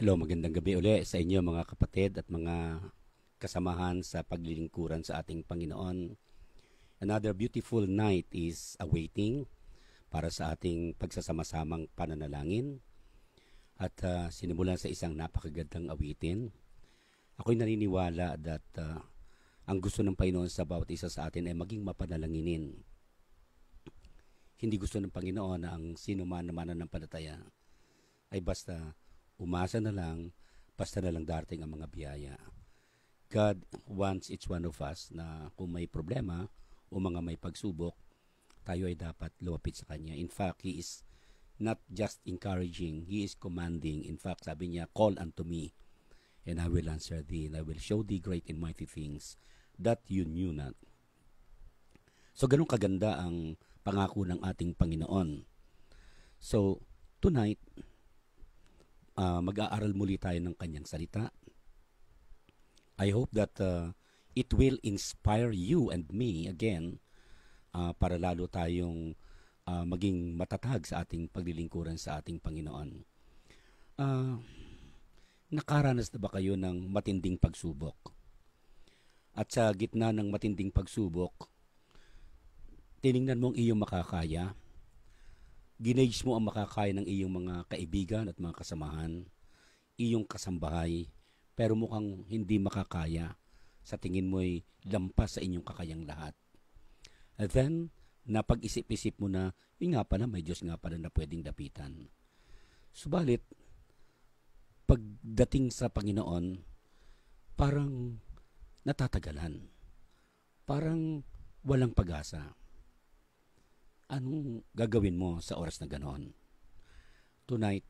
Hello, magandang gabi uli sa inyo mga kapatid at mga kasamahan sa paglilingkuran sa ating Panginoon. Another beautiful night is awaiting para sa ating pagsasama-samang pananalangin at sinimulan sa isang napakagandang awitin. Ako'y naniniwala that ang gusto ng Panginoon sa bawat isa sa atin ay maging mapanalanginin. Hindi gusto ng Panginoon na ang sino man na mananampalataya ay basta umasa na lang, basta na lang darating ang mga biyaya. God wants each one of us na kung may problema o mga may pagsubok, tayo ay dapat lumapit sa Kanya. In fact, He is not just encouraging, He is commanding. In fact, sabi niya, call unto me, and I will answer thee, and I will show thee great and mighty things that you knew not. So, ganun kaganda ang pangako ng ating Panginoon. So, tonight, mag-aaral muli tayo ng kanyang salita. I hope that it will inspire you and me again para lalo tayong maging matatag sa ating paglilingkuran sa ating Panginoon. Nakaranas na ba kayo ng matinding pagsubok? At sa gitna ng matinding pagsubok, tiningnan mo ang iyong makakaya, ginage mo ang makakaya ng iyong mga kaibigan at mga kasamahan, iyong kasambahay, pero mukhang hindi makakaya. Sa tingin mo'y lampas sa inyong kakayang lahat. And then, napag-isip-isip mo na, yun nga pala, may Diyos nga pala na pwedeng lapitan. Subalit, pagdating sa Panginoon, parang natatagalan. Parang walang pag-asa. Anong gagawin mo sa oras na ganon? Tonight,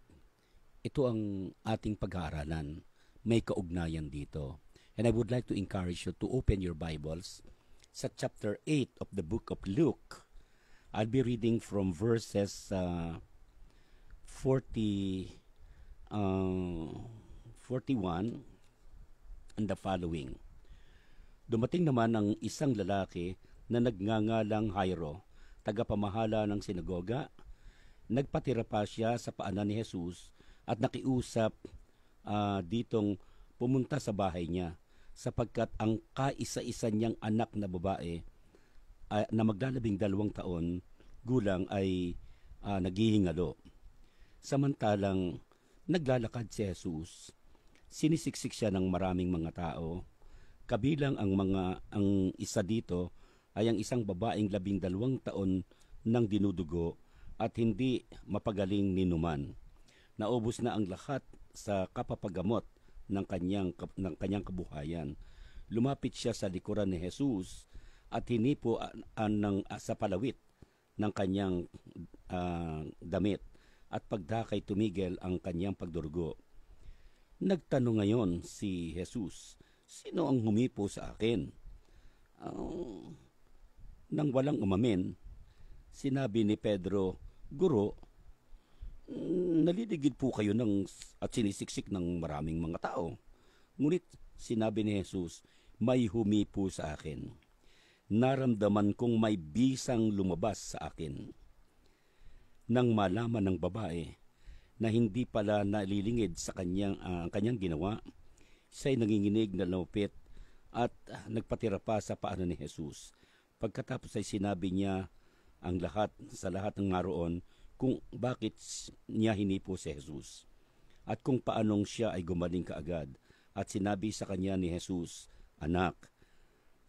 ito ang ating pag-aaralan. May kaugnayan dito. And I would like to encourage you to open your Bibles sa chapter 8 of the book of Luke. I'll be reading from verses 41 and the following. Dumating naman ang isang lalaki na nagngangalang Jairo, tagapamahala ng sinagoga. Nagpatira pa siya sa paanan ni Jesus at nakiusap ditong pumunta sa bahay niya, sapagkat ang kaisa-isa niyang anak na babae na maglalabing 2 taon gulang ay naghihingalo. Samantalang naglalakad si Jesus, sinisiksik siya ng maraming mga tao, kabilang ang isa dito ay ang isang babaeng 12 taon nang dinudugo at hindi mapagaling ninuman. Naubos na ang lahat sa kapapagamot ng kanyang kabuhayan. Lumapit siya sa likuran ni Jesus at hinipo sa palawit ng kanyang damit at pagdakay tumigil ang kanyang pagdurugo. Nagtanong ngayon si Jesus, sino ang humipo sa akin? Nang walang umamin, sinabi ni Pedro, Guro, naliligid po kayo at sinisiksik ng maraming mga tao. Ngunit sinabi ni Jesus, may humipo sa akin. Naramdaman kong may bisang lumabas sa akin. Nang malaman ng babae na hindi pala nalilingid sa kanyang ginawa, siya'y nanginginig na lumapit at nagpatira pa sa paanan ni Jesus. Pagkatapos ay sinabi niya sa lahat ng naroon kung bakit niya hinipo si Jesus at kung paanong siya ay gumaling kaagad. At sinabi sa kanya ni Jesus, Anak,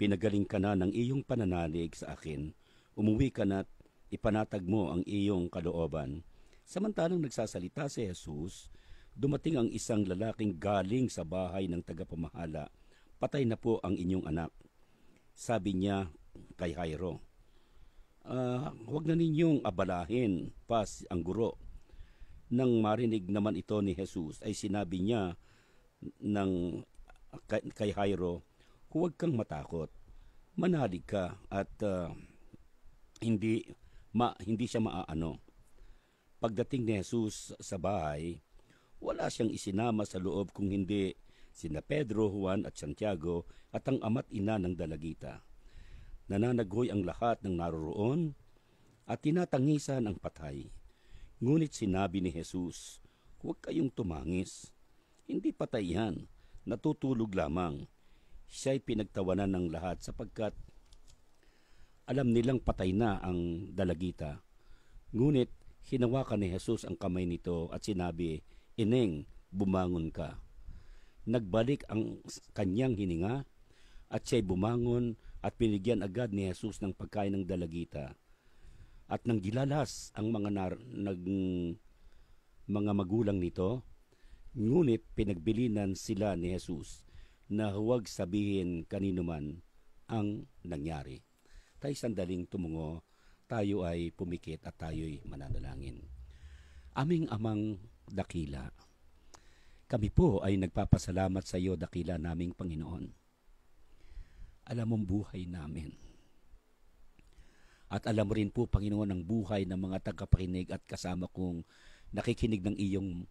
pinagaling ka na ng iyong pananalig sa akin. Umuwi ka na't ipanatag mo ang iyong kalooban. Samantalang nagsasalita si Jesus, dumating ang isang lalaking galing sa bahay ng tagapamahala. Patay na po ang inyong anak. Sabi niya kay Jairo, huwag na ninyong abalahin pa ang guro. Nang marinig naman ito ni Jesus, ay sinabi niya kay Jairo, huwag kang matakot, manalig ka at hindi siya maaano. Pagdating ni Jesus sa bahay, wala siyang isinama sa loob kung hindi sina Pedro, Juan at Santiago at ang ama't ina ng dalagita. Nananaghoy ang lahat ng naroroon at tinatangisan ang patay. Ngunit sinabi ni Jesus, huwag kayong tumangis. Hindi patay yan. Natutulog lamang. Siya'y pinagtawanan ng lahat sapagkat alam nilang patay na ang dalagita. Ngunit hinawakan ni Jesus ang kamay nito at sinabi, "Ineng, bumangon ka." Nagbalik ang kanyang hininga at siya'y bumangon at binigyan agad ni Jesus ng pagkain ng dalagita. At nang gilalas ang mga magulang nito, ngunit pinagbilinan sila ni Jesus na huwag sabihin kanino man ang nangyari. Tayo sandaling tumungo, tayo ay pumikit at tayo'y mananalangin. Aming Amang dakila, kami po ay nagpapasalamat sa iyo, dakila naming Panginoon. Alam mong buhay namin. At alam mo rin po, Panginoon, ang buhay ng mga tagapakinig at kasama kong nakikinig ng iyong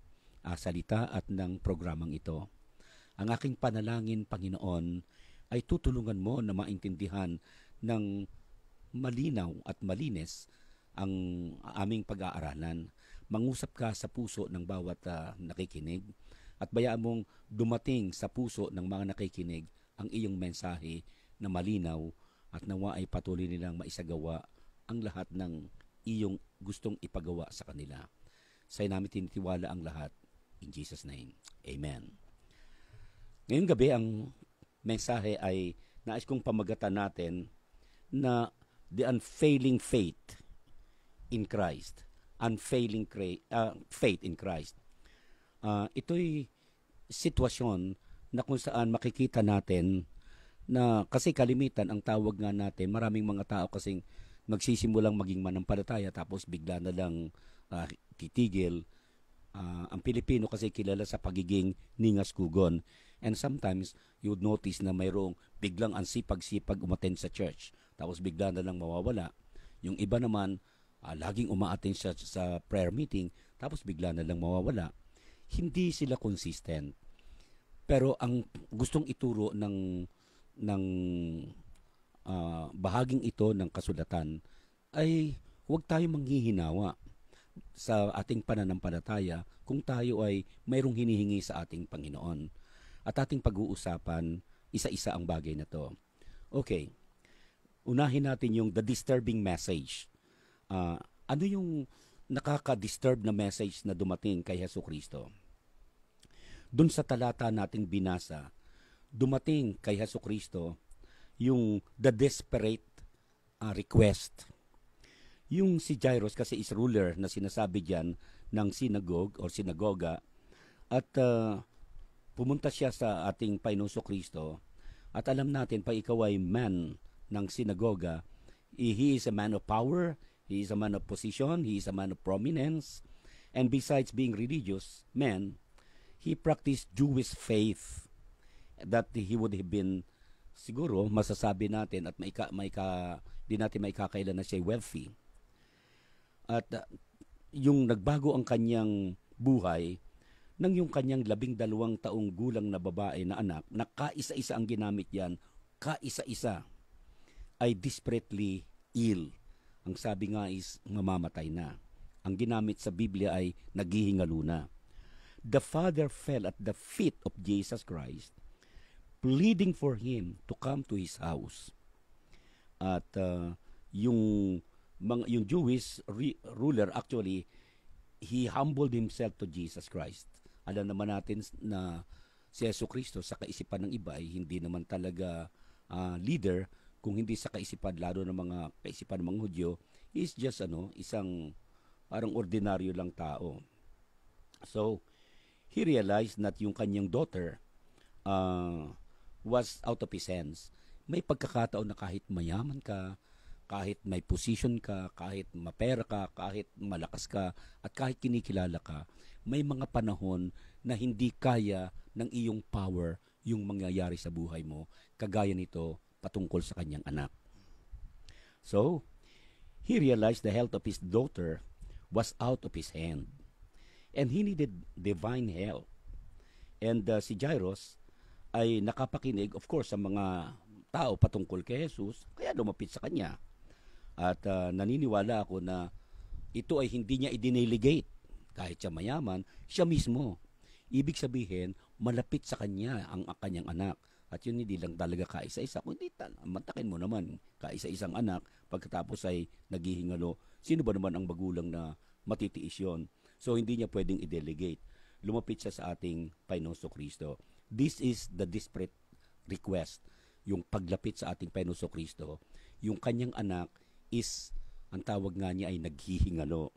salita at ng programang ito. Ang aking panalangin, Panginoon, ay tutulungan mo na maintindihan ng malinaw at malinis ang aming pag-aaralan. Mangusap ka sa puso ng bawat nakikinig at bayaan mong dumating sa puso ng mga nakikinig ang iyong mensahe na malinaw at nawa ay patuloy nilang maisagawa ang lahat ng iyong gustong ipagawa sa kanila. Sa'yo namin tinitiwala ang lahat. In Jesus' name, Amen. Ngayong gabi, ang mensahe ay nais kong pamagatan natin na the unfailing faith in Christ. Unfailing faith in Christ. Ito'y sitwasyon na kung saan makikita natin na kasi kalimitan ang tawag nga natin, maraming mga tao kasing magsisimulang maging manampalataya tapos bigla na lang titigil. Ang Pilipino kasi kilala sa pagiging ningas-kugon. And sometimes, you would notice na mayroong biglang ansipag-sipag umattend sa church. Tapos bigla na lang mawawala. Yung iba naman, laging umaattend sa prayer meeting. Tapos bigla na lang mawawala. Hindi sila consistent. Pero ang gustong ituro ng bahaging ito ng kasulatan ay huwag tayo manghihinawa sa ating pananampalataya kung tayo ay mayroong hinihingi sa ating Panginoon. At ating pag-uusapan, isa-isa ang bagay na to. Okay, unahin natin yung the disturbing message. Ano yung nakaka-disturb na message na dumating kay Jesucristo? Doon sa talata nating binasa, dumating kay Jesucristo yung the desperate request. Yung si Jairus kasi is ruler na sinasabi diyan ng synagogue or sinagoga at pumunta siya sa ating Panginoon Kristo at alam natin pa ikaw ay man ng sinagoga, he is a man of power, he is a man of position, he is a man of prominence, and besides being religious man, he practiced Jewish faith that he would have been siguro masasabi natin at di natin maikakailan na siya wealthy. At yung nagbago ang kanyang buhay nang yung kanyang 12 taong gulang na babae na anak, na kaisa-isa ang ginamit yan, kaisa-isa ay desperately ill. Ang sabi nga is mamamatay na. Ang ginamit sa Biblia ay naghihingalo na. The father fell at the feet of Jesus Christ, pleading for him to come to his house. At yung Jewish ruler actually, he humbled himself to Jesus Christ. Alam naman natin na si Jesucristo sa kaisipan ng iba ay hindi naman talaga leader, kung hindi sa kaisipan lalo ng mga kaisipan ng mga Hudyo, is just isang parang ordinaryo lang tao. So he realized that yung kanyang daughter was out of his hands. May pagkakataon na kahit mayaman ka, kahit may position ka, kahit mapera ka, kahit malakas ka, at kahit kinikilala ka, may mga panahon na hindi kaya ng iyong power yung mangyayari sa buhay mo, kagaya nito patungkol sa kanyang anak. So, he realized the health of his daughter was out of his hand. And he needed divine help. And si Jairus ay nakapakinig, of course, sa mga tao patungkol kay Jesus, kaya lumapit sa kanya. At naniniwala ako na ito ay hindi niya i-delegate. Kahit siya mayaman, siya mismo. Ibig sabihin, malapit sa kanya ang kanyang anak. At yun hindi lang talaga kaisa-isa, kundi mantakin mo naman kaisa-isang anak pagkatapos ay naghihingalo. Sino ba naman ang magulang na matitiis yun? So hindi niya pwedeng i-delegate. Lumapit siya sa ating Panginoong Kristo. This is the desperate request. Yung paglapit sa ating Panginoong Kristo, yung kanyang anak is, ang tawag nga niya ay naghihingalo.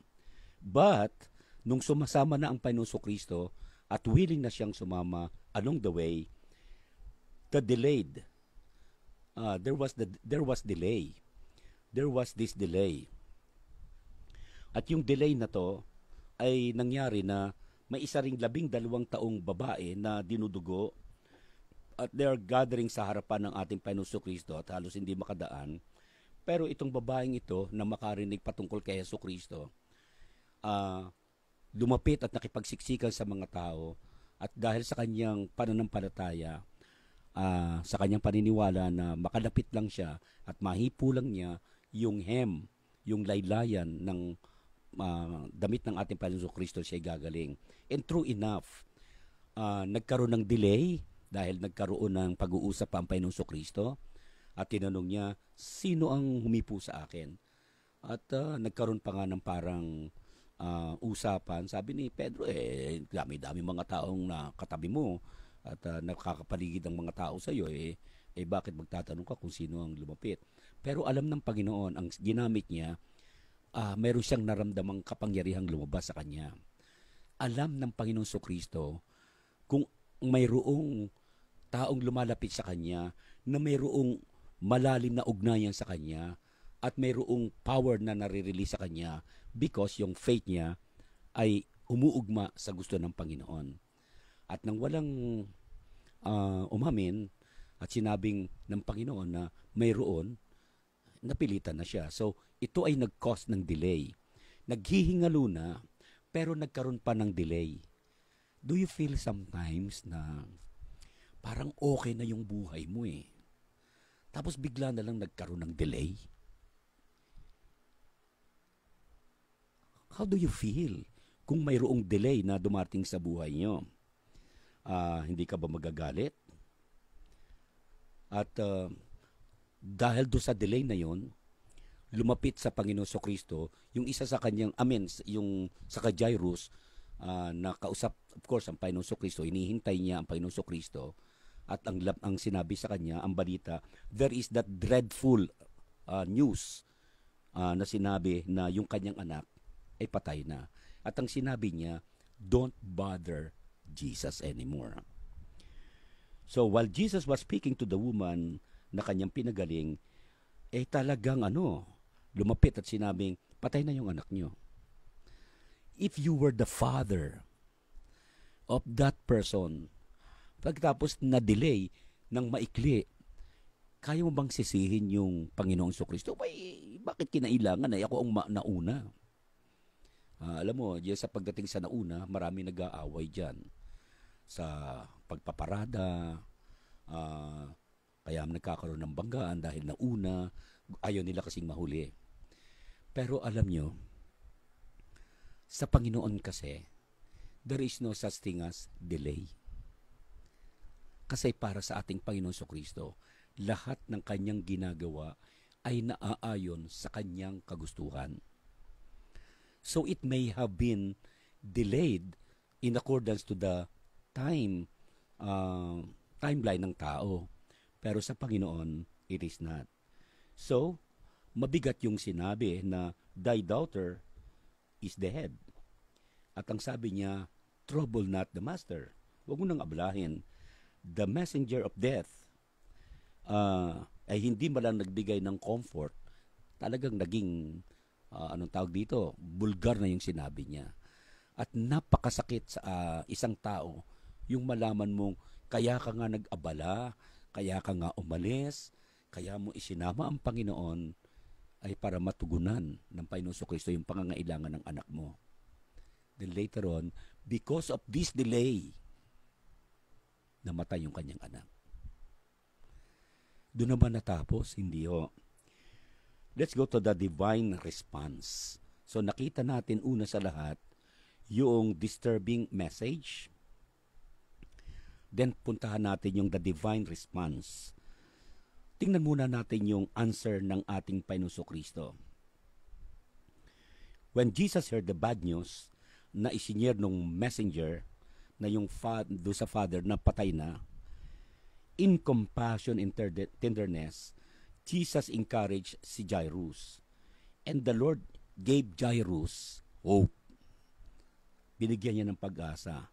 But, nung sumasama na ang Panginoong Kristo at willing na siyang sumama along the way, the delayed, there was delay. There was this delay. At yung delay na to ay nangyari na may isa ring 12 taong babae na dinudugo at they are gathering sa harapan ng ating Panginoong Kristo at halos hindi makadaan. Pero itong babaeng ito na makarinig patungkol kay Hesus Kristo, lumapit at nakipagsiksikan sa mga tao at dahil sa kanyang pananampalataya, sa kanyang paniniwala na makalapit lang siya at mahipo lang niya yung hem, yung laylayan ng damit ng ating Panginoong Kristo, siya gagaling. And true enough, nagkaroon ng delay dahil nagkaroon ng pag-uusap ang Panginoong Kristo at tinanong niya, sino ang humipo sa akin? At nagkaroon pa nga ng parang usapan. Sabi ni Pedro, dami-dami mga taong nakatabi mo at nakakapaligid ang mga tao sa iyo, bakit magtatanong ka kung sino ang lumapit? Pero alam ng Panginoon, ang ginamit niya, meron siyang naramdamang kapangyarihang lumabas sa kanya. Alam ng Panginoong Kristo kung mayroong taong lumalapit sa kanya na mayroong malalim na ugnayan sa kanya at mayroong power na nare-release sa kanya because yung faith niya ay umuugma sa gusto ng Panginoon. At nang walang umamin at sinabing ng Panginoon na mayroon, napilitan na siya. So, ito ay nag-cause ng delay. Naghihingalo na, pero nagkaroon pa ng delay. Do you feel sometimes na parang okay na yung buhay mo tapos bigla na lang nagkaroon ng delay? How do you feel kung mayroong delay na dumating sa buhay nyo? Hindi ka ba magagalit? At dahil do sa delay na yon, lumapit sa Panginoon Kristo, yung isa sa kanyang, yung sa Jairus, na kausap, of course, ang Panginoon Kristo, hinihintay niya ang Panginoon Kristo, at ang sinabi sa kanya, ang balita, there is that dreadful news na sinabi na yung kanyang anak ay patay na. At ang sinabi niya, don't bother Jesus anymore. So while Jesus was speaking to the woman na kanyang pinagaling, talagang lumapit at sinabing, patay na yung anak niyo. If you were the father of that person, pagkatapos na-delay ng maikli, kaya mo bang sisihin yung Panginoong Kristo? Bakit kinailangan na ako ang nauna? Alam mo, sa pagdating sa nauna, marami nag-aaway dyan. Sa pagpaparada, kaya nagkakaroon ng banggaan dahil nauna, ayaw nila kasing mahuli. Pero alam nyo, sa Panginoon kasi, there is no such thing as delay. Kasi para sa ating Panginoon Kristo, lahat ng kanyang ginagawa ay naaayon sa kanyang kagustuhan. So it may have been delayed in accordance to the timeline ng tao. Pero sa Panginoon, it is not. So, mabigat yung sinabi na thy daughter is dead. At ang sabi niya, trouble not the master. Huwag mo nang abalahin. The messenger of death ay hindi malang nagbigay ng comfort. Talagang naging, anong tawag dito, bulgar na yung sinabi niya. At napakasakit sa isang tao yung malaman mong kaya ka nga nag-abala, kaya ka nga umalis, kaya mo isinama ang Panginoon ay para matugunan ng Panginoon Kristo yung pangangailangan ng anak mo. Then later on, because of this delay, namatay yung kanyang anak. Doon naman natapos? Hindi ho. Let's go to the divine response. So nakita natin una sa lahat yung disturbing message. Then puntahan natin yung the divine response. Tingnan muna natin yung answer ng ating Panginoon Kristo. When Jesus heard the bad news na isinyer nung messenger na yung do sa father na patay na, in compassion and tenderness, Jesus encouraged si Jairus. And the Lord gave Jairus hope. Binigyan niya ng pag-asa.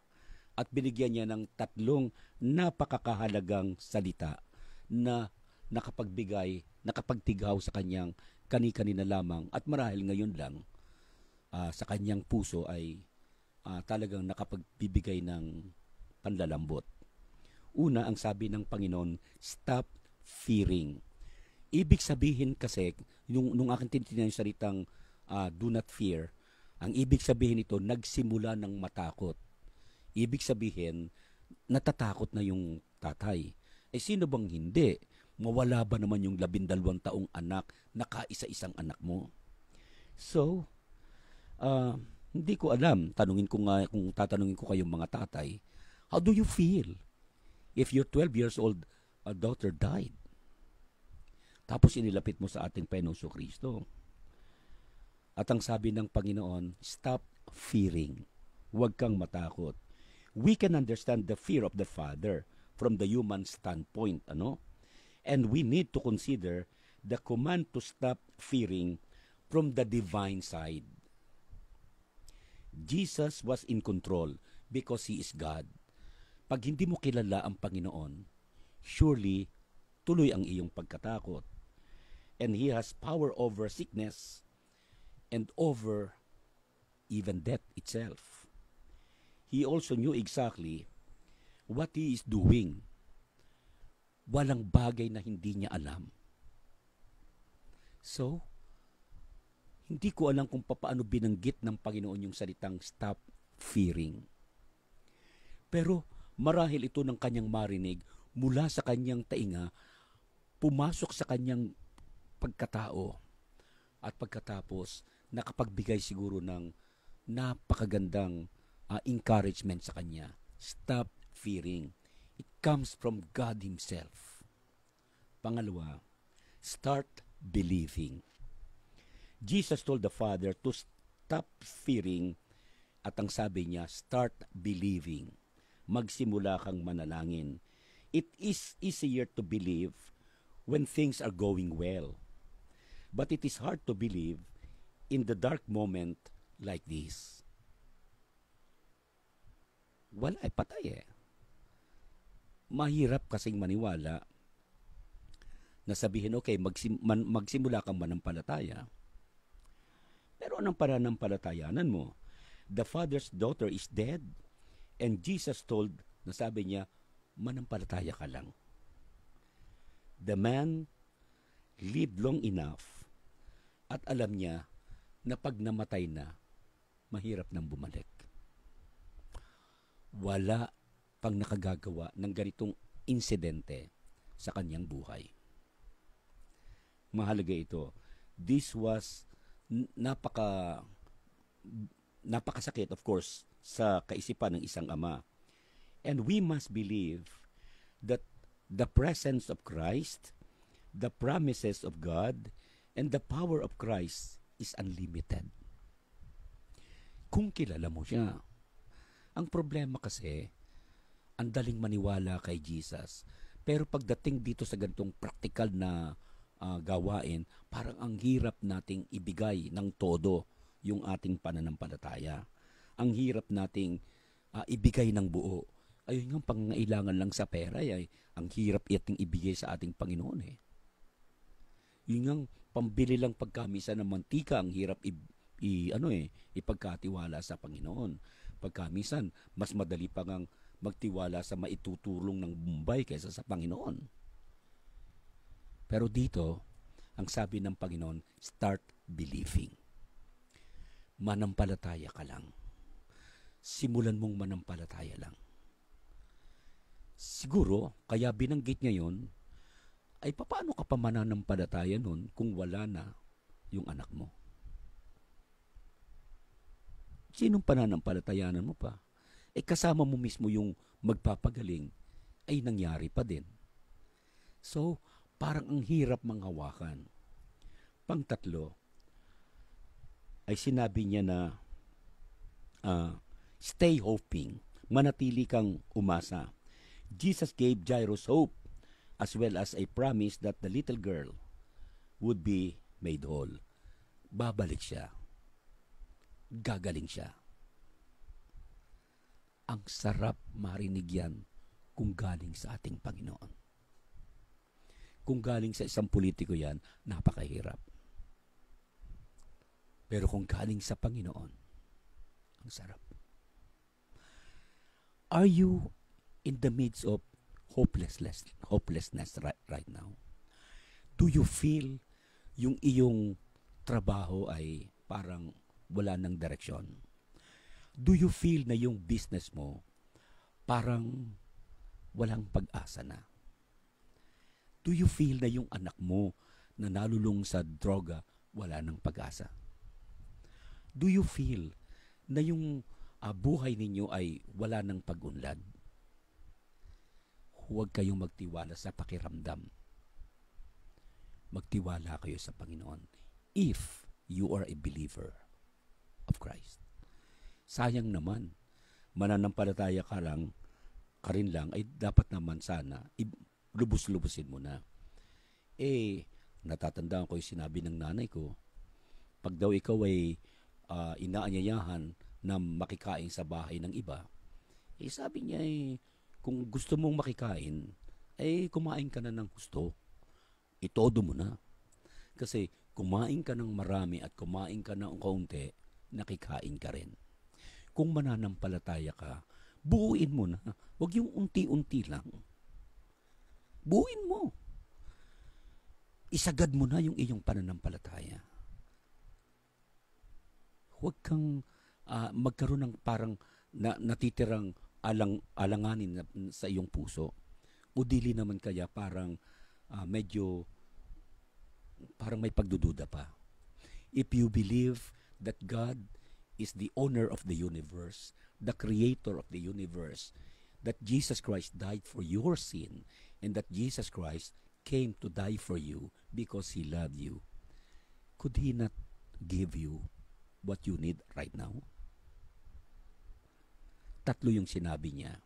At binigyan niya ng 3 napakakahalagang salita na nakapagtigaw sa kanyang kani-kanina lamang at marahil ngayon lang sa kanyang puso ay talagang nakapagbibigay ng panlalambot. Una, ang sabi ng Panginoon, stop fearing. Ibig sabihin kasi, nung aking tinitingnan yung salitang do not fear, ang ibig sabihin ito, nagsimula ng matakot. Ibig sabihin, natatakot na yung tatay. Sino bang hindi? Mawala ba naman yung 12 taong anak na kaisa-isang anak mo? So, hindi ko alam. Kung tatanungin ko kayong mga tatay, how do you feel if your 12 years old daughter died? Tapos inilapit mo sa ating Panginoon Kristo. At ang sabi ng Panginoon, stop fearing. Huwag kang matakot. We can understand the fear of the father from the human standpoint, And we need to consider the command to stop fearing from the divine side. Jesus was in control because He is God. Pag hindi mo kilala ang Panginoon, surely tuloy ang iyong pagkatakot. And He has power over sickness and over even death itself. He also knew exactly what He is doing. Walang bagay na hindi niya alam. So, hindi ko alam kung paano binanggit ng Panginoon yung salitang stop fearing. Pero marahil ito ng kanyang marinig mula sa kanyang tainga, pumasok sa kanyang pagkatao at pagkatapos nakapagbigay siguro ng napakagandang encouragement sa kanya. Stop fearing. It comes from God Himself. Pangalawa, start believing. Jesus told the Father to stop fearing at ang sabi niya, start believing. Magsimula kang manalangin. It is easier to believe when things are going well. But it is hard to believe in the dark moment like this. Wala, patay Mahirap kasing maniwala na sabihin, okay, magsimula kang manampalataya. Pero anong pananampalatayanan mo? The father's daughter is dead. And Jesus told, nasabi niya, manampalataya ka lang. The man lived long enough at alam niya na pag namatay na, mahirap nang bumalik. Wala pang nakagagawa ng ganitong insidente sa kanyang buhay. Mahalaga ito. This was napakasakit, of course, sa kaisipan ng isang ama. And we must believe that the presence of Christ, the promises of God, and the power of Christ is unlimited. Kung kilala mo siya. Ang problema kasi, ang daling maniwala kay Jesus. Pero pagdating dito sa ganitong practical na gawain, parang ang hirap nating ibigay ng todo yung ating pananampalataya. Ang hirap nating ibigay ng buo. Ayun yung pangangailangan lang sa pera. Ang hirap iting ibigay sa ating Panginoon. Yun yung pambili lang pagkamisa ng mantika, ang hirap ipagkatiwala sa Panginoon. Pagkamisan, mas madali pa ngang magtiwala sa maitutulong ng Bombay kaysa sa Panginoon. Pero dito, ang sabi ng Panginoon, start believing. Manampalataya ka lang. Simulan mong manampalataya lang. Siguro, kaya binanggit niya yun, ay paano ka pa mananampalataya nun kung wala na yung anak mo? Sinong pananampalatayanan mo pa? Kasama mo mismo yung magpapagaling, ay nangyari pa din. So, parang ang hirap manghawakan. Pangtatlo, ay sinabi niya na stay hoping, manatili kang umasa. Jesus gave Jairus hope as well as a promise that the little girl would be made whole. Babalik siya. Gagaling siya. Ang sarap marinig yan kung galing sa ating Panginoon. Kung galing sa isang politiko yan, napakahirap. Pero kung galing sa Panginoon, ang sarap. Are you in the midst of hopelessness right now? Do you feel yung iyong trabaho ay parang wala ng direksyon? Do you feel na yung business mo parang walang pag-asa na? Do you feel na yung anak mo na nalulung sa droga wala ng pag-asa? Do you feel na yung buhay ninyo ay wala ng pag-unlad? Huwag kayong magtiwala sa pakiramdam. Magtiwala kayo sa Panginoon if you are a believer of Christ. Sayang naman, mananampalataya ka rin lang, ay dapat naman sana, lubos-lubusin mo na. Natatandaan ko yung sinabi ng nanay ko, pag daw ikaw ay inaanyayahan na makikain sa bahay ng iba, sabi niya kung gusto mong makikain, kumain ka na ng gusto. Itodo mo na. Kasi kumain ka ng marami at kumain ka ng kaunti, nakikain ka rin. Kung mananampalataya ka, buuin mo na. Huwag yung unti-unti lang. Buuin mo. Isagad mo na yung iyong pananampalataya. Huwag kang magkaroon ng parang natitirang alanganin sa iyong puso. O dili naman kaya parang medyo parang may pagdududa pa. If you believe that God is the owner of the universe, the creator of the universe, that Jesus Christ died for your sin, and that Jesus Christ came to die for you because He loved you, could He not give you what you need right now? Tatlo yung sinabi niya.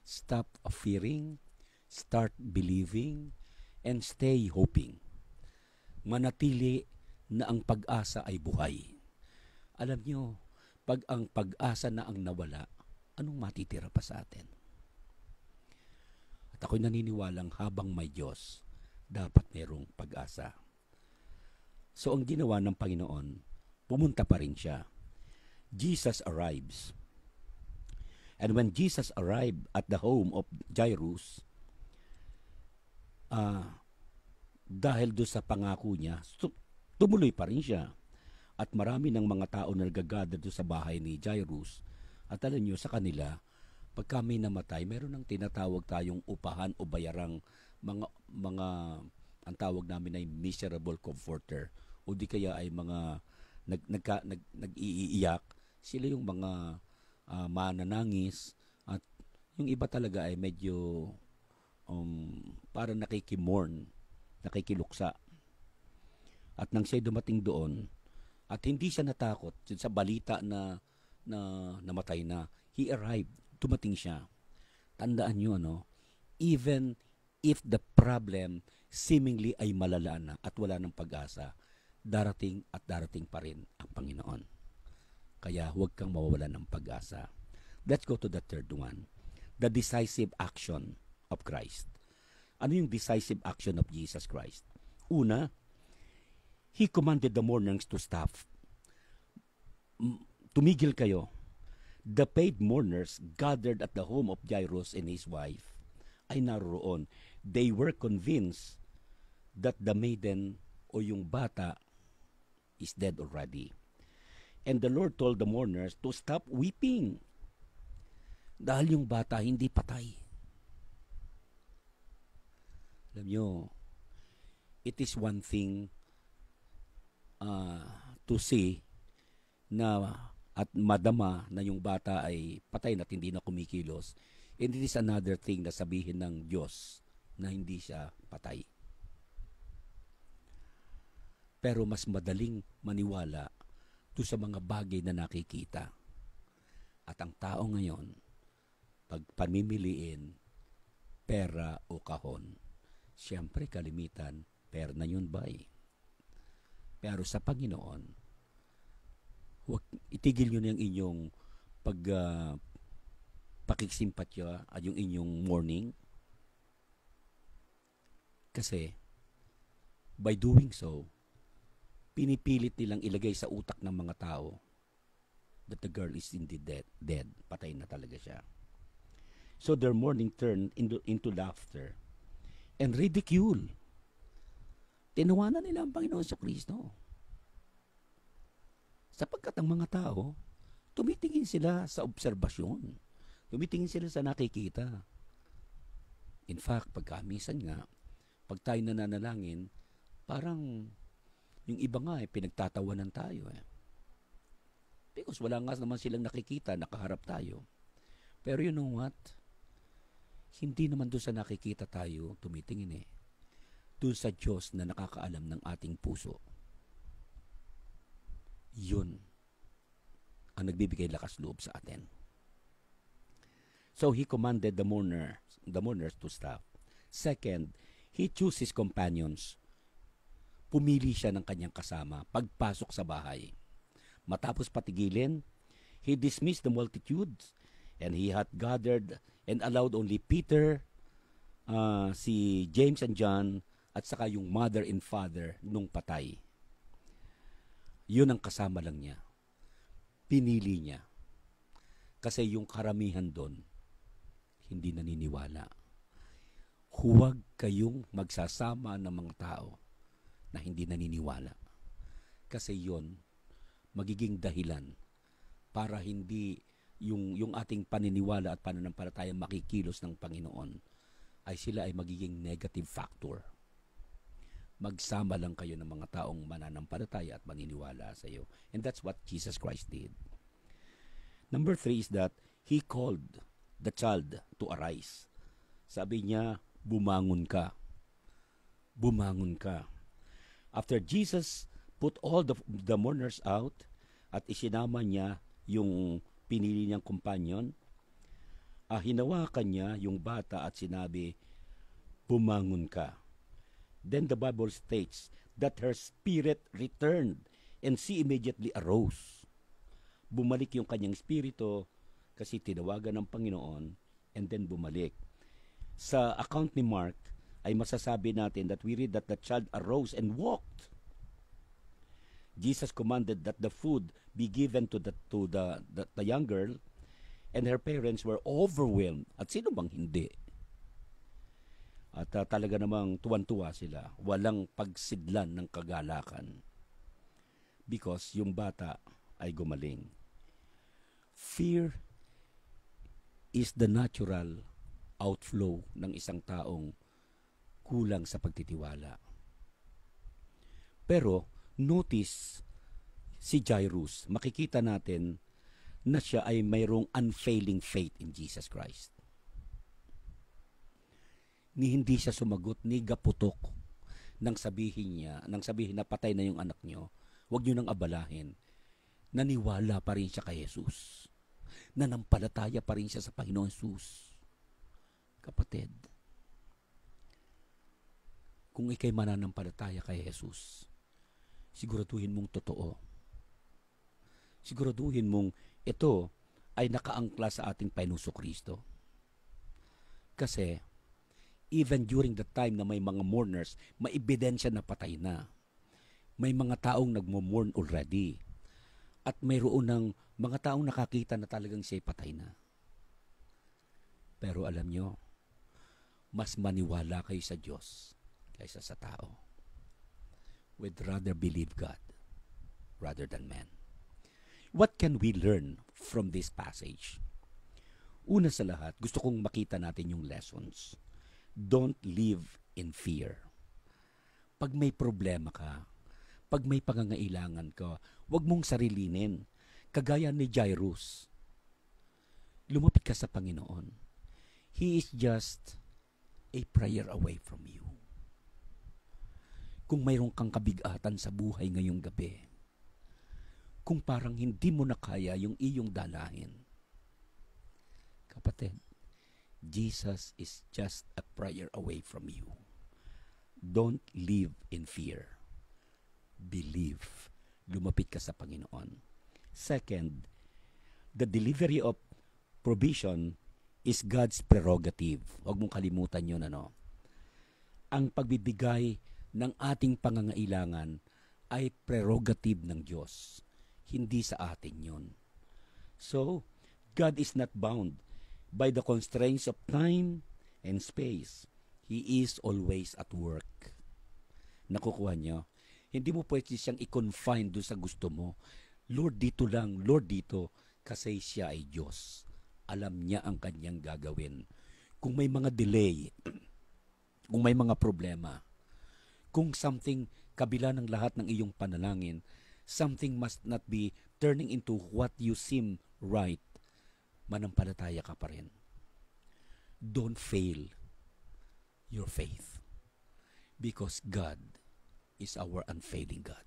Stop fearing, start believing, and stay hoping. Manatili na ang pag-asa ay buhay. Alam nyo, pag ang pag-asa na ang nawala, anong matitira pa sa atin? At ako'y naniniwalang habang may Diyos, dapat merong pag-asa. So ang ginawa ng Panginoon, pumunta pa rin siya. Jesus arrives. And when Jesus arrived at the home of Jairus, dahil doon sa pangako niya, tumuloy pa rin siya. At marami ng mga tao na nagagather doon sa bahay ni Jairus. At alam niyo, sa kanila, pag kami namatay, meron ng tinatawag tayong upahan o bayarang mga ang tawag namin ay miserable comforter. O di kaya ay mga nag-iiyak. Sila yung mga mananangis. At yung iba talaga ay medyo parang nakikimorn, nakikiluksa. At nang siya dumating doon, at hindi siya natakot sa balita na namatay na, he arrived, dumating siya. Tandaan nyo, even if the problem seemingly ay malala na at wala ng pag-asa, darating at darating pa rin ang Panginoon. Kaya huwag kang mawawalan ng pag-asa. Let's go to the third one. The decisive action of Christ. Ano yung decisive action of Jesus Christ? Una, He commanded the mourners to stop. Tumigil kayo. The paid mourners gathered at the home of Jairus and his wife ay naroon. They were convinced that the maiden o yung bata is dead already. And the Lord told the mourners to stop weeping. Dahil yung bata hindi patay. Alam nyo, it is one thing to see na at madama na yung bata ay patay na at hindi na kumikilos. And it is another thing na sabihin ng Diyos na hindi siya patay. Pero mas madaling maniwala to sa mga bagay na nakikita. At ang tao ngayon, pag pamimiliin, pera o kahon, siyempre kalimitan, pera na yun ba eh. Pero sa Panginoon, huwag, itigil nyo na yung inyong pakikisimpatya at yung inyong mourning. Kasi, by doing so, pinipilit nilang ilagay sa utak ng mga tao that the girl is indeed dead. Patay na talaga siya. So their mourning turned into laughter and ridicule. Tinawanan nila ang Panginoon sa Kristo. Sapagkat ang mga tao, tumitingin sila sa obserbasyon. Tumitingin sila sa nakikita. In fact, pagkamisan nga, pag tayo nananalangin, parang yung iba nga pinagtatawanan tayo because wala nga naman silang nakikita, nakaharap tayo. Pero you know what? Hindi naman doon sa nakikita tayo tumitingin doon sa Diyos na nakakaalam ng ating puso. Yun ang nagbibigay lakas loob sa atin. So he commanded the mourners to stop. Second, he chose his companions. Pumili siya ng kanyang kasama pagpasok sa bahay. Matapos patigilin, he dismissed the multitudes and he had gathered and allowed only Peter, si James and John, at saka yung mother and father nung patay. Yun ang kasama lang niya. Pinili niya. Kasi yung karamihan doon, hindi naniniwala. Huwag kayong magsasama ng mga tao na hindi naniniwala. Kasi yon magiging dahilan para hindi yung ating paniniwala at pananampalataya makikilos ng Panginoon ay sila ay magiging negative factor. Magsama lang kayo ng mga taong mananampalataya at maniniwala sa iyo. And that's what Jesus Christ did. Number 3 is that he called the child to arise. Sabi niya, bumangon ka. Bumangon ka. After Jesus put all the mourners out at isinama niya yung pinili niyang companion, hinawakan niya yung bata at sinabi, bumangon ka. Then the Bible states that her spirit returned and she immediately arose. Bumalik yung kanyang spirito kasi tinawagan ng Panginoon and then bumalik. Sa account ni Mark, ay masasabi natin that we read that the child arose and walked. Jesus commanded that the food be given to the young girl, and her parents were overwhelmed. At sino bang hindi? At talaga namang tuwan-tuwa sila. Walang pagsidlan ng kagalakan. Because yung bata ay gumaling. Fear is the natural outflow ng isang taong kulang sa pagtitiwala. Pero notice si Jairus, makikita natin na siya ay mayroong unfailing faith in Jesus Christ. Ni hindi siya sumagot, ni gaputok nang sabihin na patay na yung anak niyo, huwag niyo nang abalahin. Naniwala pa rin siya kay Jesus. Nanampalataya pa rin siya sa Panginoon Jesus. Kapatid, kung ikay mananampalataya kay Jesus, siguraduhin mong totoo. Siguraduhin mong ito ay nakaangkla sa ating Panginoong Kristo. Kasi, even during the time na may mga mourners, may ebidensya na patay na. May mga taong nagmo-mourn already. At mayroon ng mga taong nakakita na talagang siya'y patay na. Pero alam nyo, mas maniwala kayo sa Diyos kaysa sa tao. We'd rather believe God rather than man. What can we learn from this passage? Una sa lahat, gusto kong makita natin yung lessons. Don't live in fear. Pag may problema ka, pag may pangangailangan ka, huwag mong sarilinin. Kagaya ni Jairus. Lumapit ka sa Panginoon. He is just a prayer away from you. Kung mayroon kang kabigatan sa buhay ngayong gabi, kung parang hindi mo na kaya yung iyong dalahin, kapatid, Jesus is just a prayer away from you. Don't live in fear. Believe. Lumapit ka sa Panginoon. Second, the delivery of provision is God's prerogative. Huwag mong kalimutan yun, ano? Ang pagbibigay ng ating pangangailangan ay prerogative ng Diyos. Hindi sa atin yun. So, God is not bound by the constraints of time and space. He is always at work. Nakukuha niyo? Hindi mo pwede siyang i-confine doon sa gusto mo. Lord, dito lang. Lord, dito. Kasi siya ay Diyos. Alam niya ang kanyang gagawin. Kung may mga delay, kung may mga problema, kung something kabila ng lahat ng iyong panalangin, something must not be turning into what you seem right, manampalataya ka pa rin. Don't fail your faith because God is our unfailing God.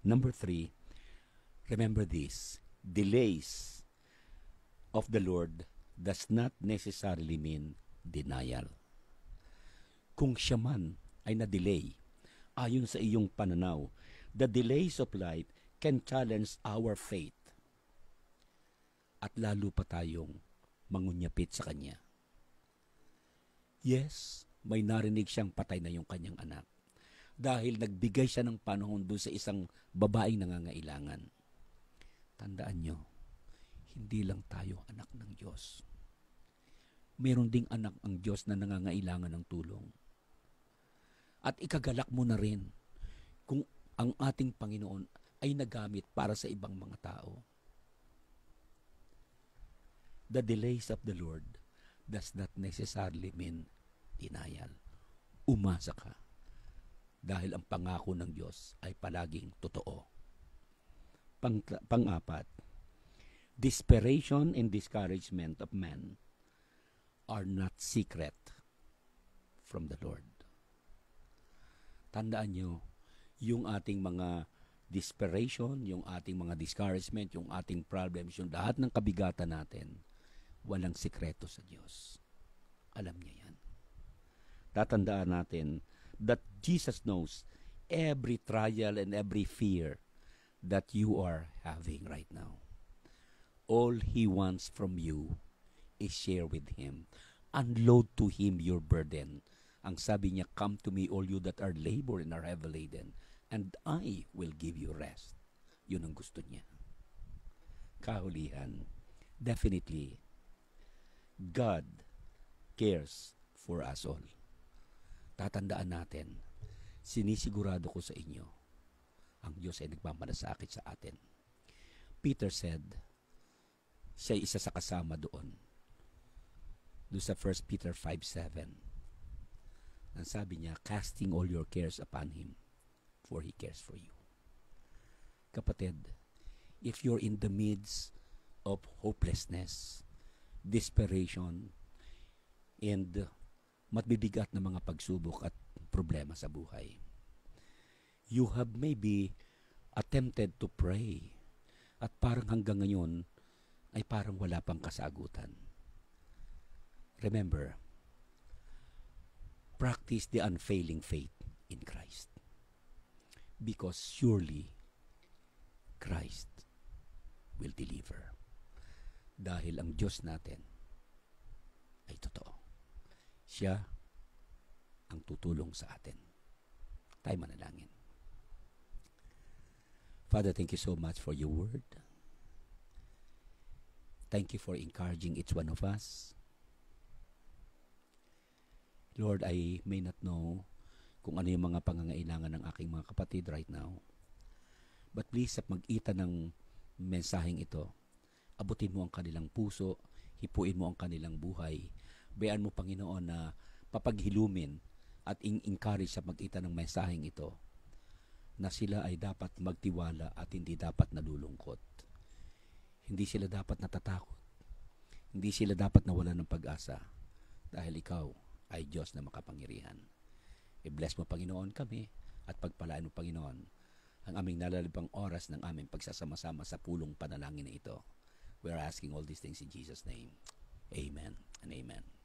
Number 3, remember this, delays of the Lord does not necessarily mean denial. Kung siya man ay na-delay, ayon sa iyong pananaw, the delays of life can challenge our faith. At lalo pa tayong mangunyapit sa Kanya. Yes, may narinig siyang patay na yung kanyang anak dahil nagbigay siya ng panahon doon sa isang babaeng nangangailangan. Tandaan nyo, hindi lang tayo anak ng Diyos. Meron ding anak ang Diyos na nangangailangan ng tulong. At ikagalak mo na rin kung ang ating Panginoon ay nagamit para sa ibang mga tao. The delays of the Lord does not necessarily mean denial. Umasa ka dahil ang pangako ng Diyos ay palaging totoo. Pang-apat, desperation and discouragement of men are not secret from the Lord. Tandaan nyo, yung ating mga desperation, yung ating mga discouragement, yung ating problems, yung lahat ng kabigatan natin, walang sikreto sa Diyos. Alam niya yan. Tatandaan natin that Jesus knows every trial and every fear that you are having right now. All He wants from you is share with Him. Unload to Him your burden. Ang sabi niya, come to me all you that are labor and are heavy laden, and I will give you rest. Yun ang gusto niya. Kahulihan, definitely, God cares for us all. Tatandaan natin, sinisigurado ko sa inyo, ang Diyos ay nagmamalasakit sa atin. Peter said, siya isa sa kasama doon sa 1 Peter 5:7. Ang sabi niya, casting all your cares upon Him, for He cares for you. Kapatid, if you're in the midst of hopelessness, desperation, and matbibigat na mga pagsubok at problema sa buhay, you have maybe attempted to pray, at parang hanggang ngayon ay parang wala pang kasagutan. Remember, practice the unfailing faith in Christ. Because surely, Christ will deliver. Dahil ang Diyos natin ay totoo. Siya ang tutulong sa atin. Tayo manalangin. Father, thank you so much for your word. Thank you for encouraging each one of us. Lord, I may not know kung ano yung mga pangangailangan ng aking mga kapatid right now. But please, sa mag-ita ng mensaheng ito, abutin mo ang kanilang puso, hipuin mo ang kanilang buhay. Bayaan mo, Panginoon, na papaghilumin at encourage sa mag-ita ng mensaheng ito na sila ay dapat magtiwala at hindi dapat nalulungkot. Hindi sila dapat natatakot. Hindi Hindi sila dapat nawalan ng pag-asa dahil ikaw ay Diyos na makapangyarihan. I-bless mo, Panginoon, kami at pagpalaan mo, Panginoon, ang aming nalalabang oras ng aming pagsasama-sama sa pulong panalangin na ito. We are asking all these things in Jesus' name. Amen and amen.